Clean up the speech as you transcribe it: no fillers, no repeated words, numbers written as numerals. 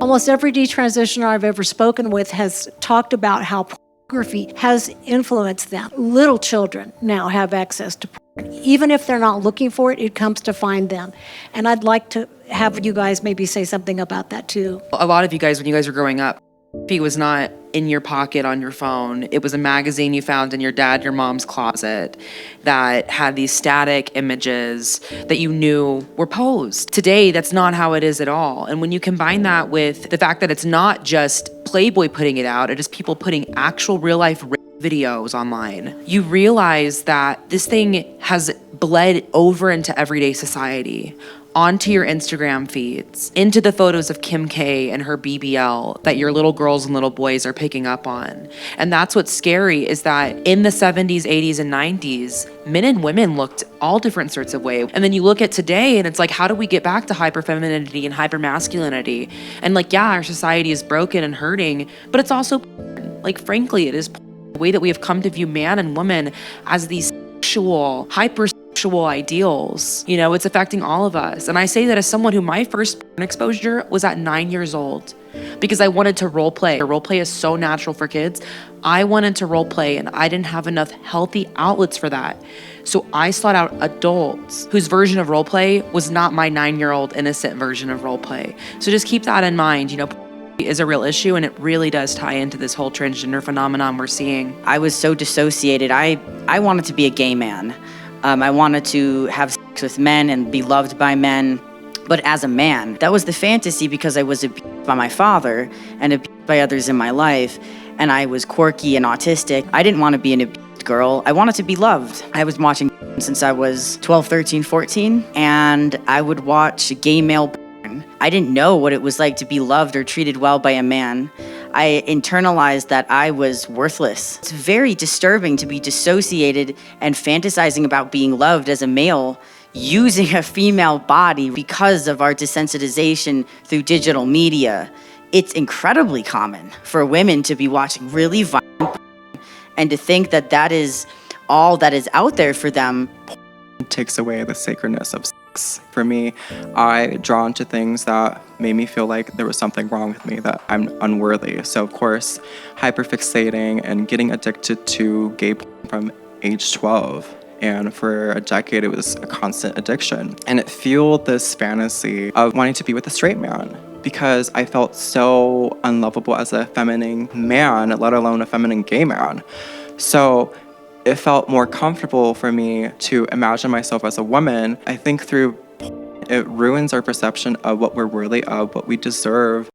Almost every detransitioner I've ever spoken with has talked about how pornography has influenced them. Little children now have access to porn. Even if they're not looking for it, it comes to find them. And I'd like to have you guys maybe say something about that too. A lot of you guys, when you guys were growing up, it was not in your pocket on your phone. It was a magazine you found in your dad, your mom's closet that had these static images that you knew were posed. Today, that's not how it is at all. And when you combine that with the fact that it's not just Playboy putting it out, it is people putting actual real life videos online, you realize that this thing has bled over into everyday society, onto your Instagram feeds, into the photos of Kim K and her BBL that your little girls and little boys are picking up on. And that's what's scary, is that in the 70s, 80s, and 90s, men and women looked all different sorts of ways. And then you look at today and it's like, how do we get back to hyperfemininity and hypermasculinity? And like, yeah, our society is broken and hurting, but it's also, like, frankly, it is the way that we have come to view man and woman as these sexual, hypersexual ideals. You know, it's affecting all of us. And I say that as someone who my first porn exposure was at 9 years old because I wanted to role play. Role play is so natural for kids. I wanted to role play and I didn't have enough healthy outlets for that. So I sought out adults whose version of role play was not my 9-year-old innocent version of role play. So just keep that in mind. You know, is a real issue, and it really does tie into this whole transgender phenomenon we're seeing. I was so dissociated. I wanted to be a gay man. I wanted to have sex with men and be loved by men. But as a man, that was the fantasy because I was abused by my father and abused by others in my life. And I was quirky and autistic. I didn't want to be an abused girl. I wanted to be loved. I was watching since I was 12, 13, 14, and I would watch gay male porn. I didn't know what it was like to be loved or treated well by a man. I internalized that I was worthless. It's very disturbing to be dissociated and fantasizing about being loved as a male using a female body because of our desensitization through digital media. It's incredibly common for women to be watching really violent porn and to think that that is all that is out there for them. It takes away the sacredness of sex. For me, I drawn to things that made me feel like there was something wrong with me, that I'm unworthy. So of course, hyperfixating and getting addicted to gay porn from age 12. And for a decade, it was a constant addiction. And it fueled this fantasy of wanting to be with a straight man because I felt so unlovable as a feminine man, let alone a feminine gay man. So it felt more comfortable for me to imagine myself as a woman. I think through it ruins our perception of what we're worthy of, what we deserve.